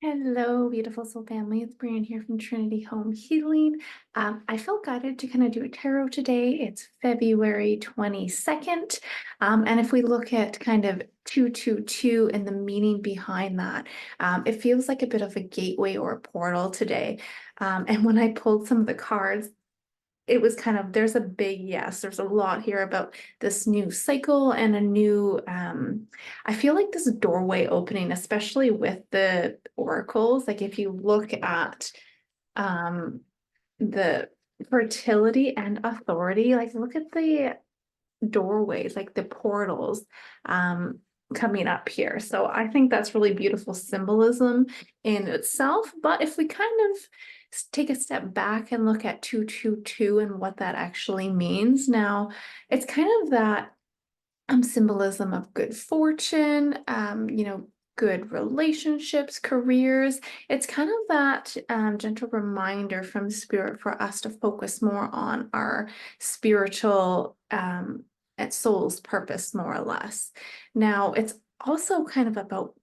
Hello, beautiful soul family. It's Brian here from Trinity Home Healing. I felt guided to kind of do a tarot today. It's February 22nd. And if we look at kind of 222 and the meaning behind that, it feels like a bit of a gateway or a portal today. And when I pulled some of the cards, it was kind of there's a big yes, there's a lot here about this new cycle and a new I feel like this doorway opening, especially with the oracles. Like if you look at um the fertility and authority, like look at the doorways, like the portals um coming up here. So I think that's really beautiful symbolism in itself. But if we kind of take a step back and look at 222 and what that actually means, now it's kind of that symbolism of good fortune, good relationships, careers. It's kind of that gentle reminder from spirit for us to focus more on our spiritual and soul's purpose, more or less. Now, it's also kind of about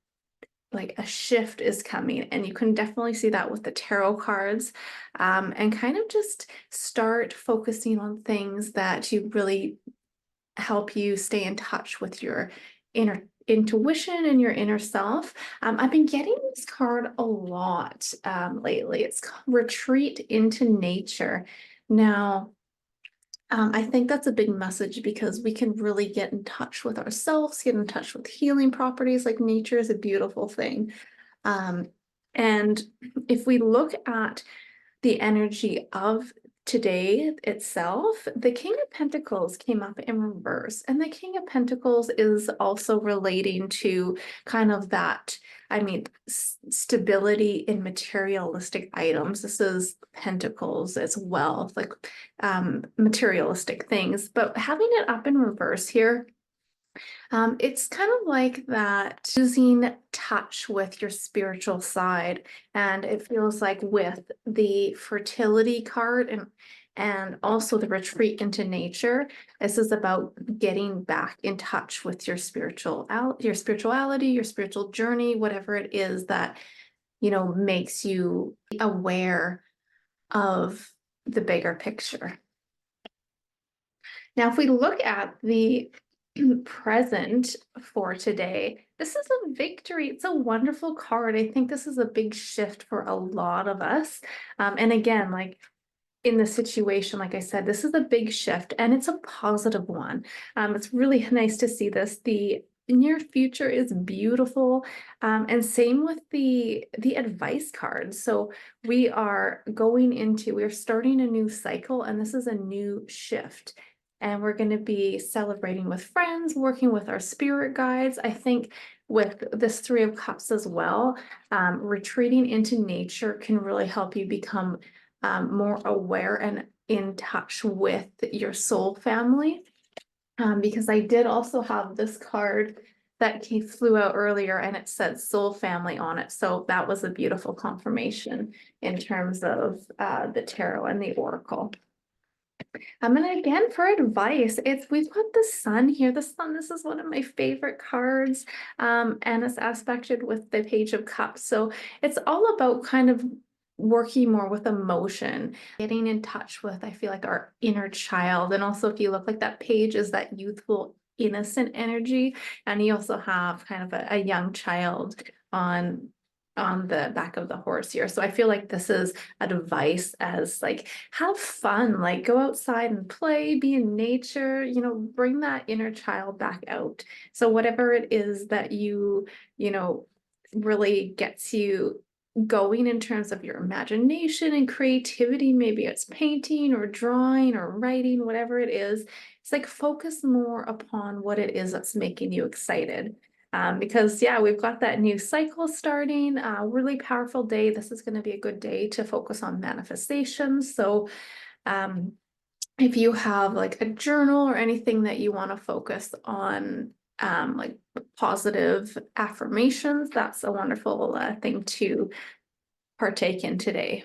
like a shift is coming, and you can definitely see that with the tarot cards, and kind of just start focusing on things that you really help you stay in touch with your inner intuition and your inner self. I've been getting this card a lot lately. It's called Retreat into Nature. Now, I think that's a big message because we can really get in touch with ourselves, get in touch with healing properties. Like nature is a beautiful thing. Um, and if we look at the energy of today itself, the King of Pentacles came up in reverse. And the King of Pentacles is also relating to kind of that, I mean, stability in materialistic items. This is Pentacles as well, like materialistic things. But having it up in reverse here, it's kind of like that losing touch with your spiritual side. And it feels like with the fertility card and also the retreat into nature, this is about getting back in touch with your your spirituality, your spiritual journey, whatever it is that, makes you aware of the bigger picture. Now, if we look at the present for today, this is a victory. It's a wonderful card. I think this is a big shift for a lot of us. And again, like in the situation, like I said, this is a big shift and it's a positive one. It's really nice to see this. The near future is beautiful. And same with the advice card. So we're starting a new cycle, and this is a new shift. And we're going to be celebrating with friends, working with our spirit guides. I think with this Three of Cups as well, retreating into nature can really help you become more aware and in touch with your soul family. Because I did also have this card that flew out earlier, and it said soul family on it. So that was a beautiful confirmation in terms of the tarot and the oracle. And again, for advice, we've got the sun here. The sun, this is one of my favorite cards. And it's aspected with the Page of Cups. So it's all about kind of working more with emotion, getting in touch with, I feel like, our inner child. And also, if you look, like that page is that youthful, innocent energy. And you also have kind of a young child on the back of the horse here. So I feel like this is advice as like have fun, like go outside and play, be in nature, bring that inner child back out. So whatever it is that you know, really gets you going in terms of your imagination and creativity, maybe it's painting or drawing or writing, whatever it is, it's like focus more upon what it is that's making you excited. Because yeah, we've got that new cycle starting, really powerful day. This is going to be a good day to focus on manifestations. So um, if you have like a journal or anything that you want to focus on, like positive affirmations, that's a wonderful thing to partake in today.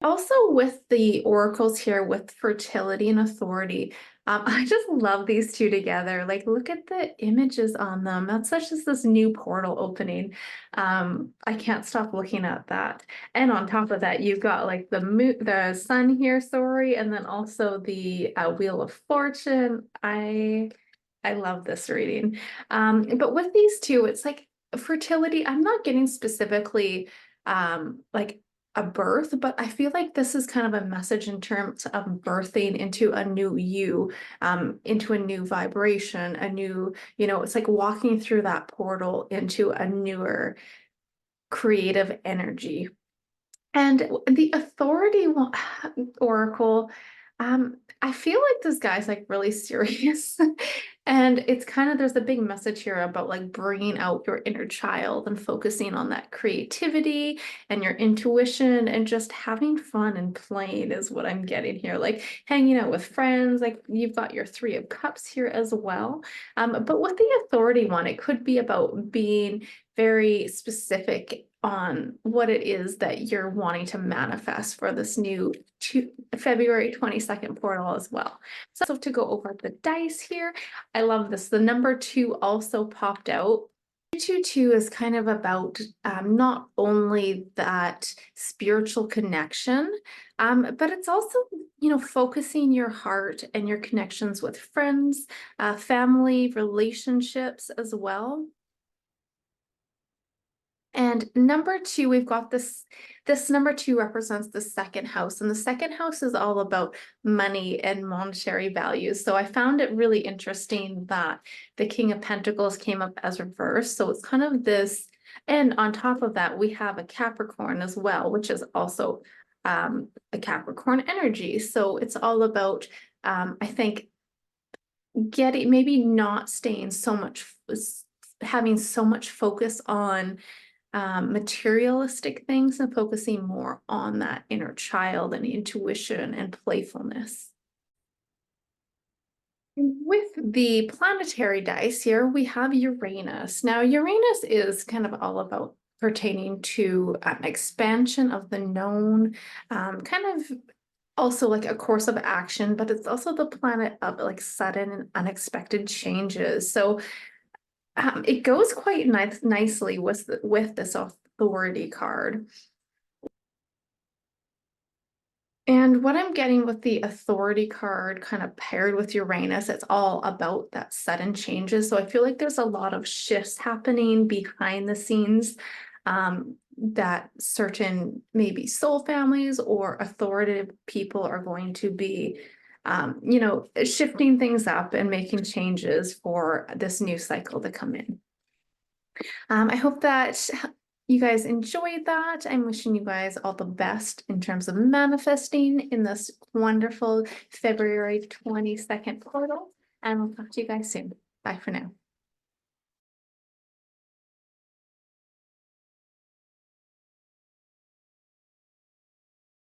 Also with the oracles here with fertility and authority, I just love these two together. Like, look at the images on them. That's such just this new portal opening. I can't stop looking at that. And on top of that, you've got like the moon, the sun here, sorry, and then also the Wheel of Fortune. I love this reading. But with these two, it's like fertility. I'm not getting specifically like a birth, but I feel like this is kind of a message in terms of birthing into a new you, into a new vibration, a new, it's like walking through that portal into a newer creative energy. And the authority oracle, I feel like this guy's like really serious. And it's kind of, there's a big message here about like bringing out your inner child and focusing on that creativity and your intuition and just having fun and playing is what I'm getting here. Like hanging out with friends, like you've got your Three of Cups here as well. But with the authority one, it could be about being very specific on what it is that you're wanting to manifest for this new February 22nd portal as well. So to go over the dice here, I love this. The number 2 also popped out. 2 is kind of about not only that spiritual connection, but it's also, focusing your heart and your connections with friends, family, relationships as well. And number 2, we've got this number 2 represents the second house, and the second house is all about money and monetary values. So I found it really interesting that the King of Pentacles came up as reverse. So it's kind of this, and on top of that, we have a Capricorn as well, which is also a Capricorn energy. So it's all about, I think, getting, maybe not staying so much, having so much focus on materialistic things and focusing more on that inner child and intuition and playfulness. With the planetary dice here, we have Uranus. Now, Uranus is kind of all about pertaining to expansion of the known, kind of also like a course of action, but it's also the planet of like sudden and unexpected changes. So it goes quite nicely with this authority card. And what I'm getting with the authority card kind of paired with Uranus, it's all about that sudden changes. So I feel like there's a lot of shifts happening behind the scenes, that certain maybe soul families or authoritative people are going to be, shifting things up and making changes for this new cycle to come in. I hope that you guys enjoyed that. I'm wishing you guys all the best in terms of manifesting in this wonderful February 22nd portal. And we'll talk to you guys soon. Bye for now.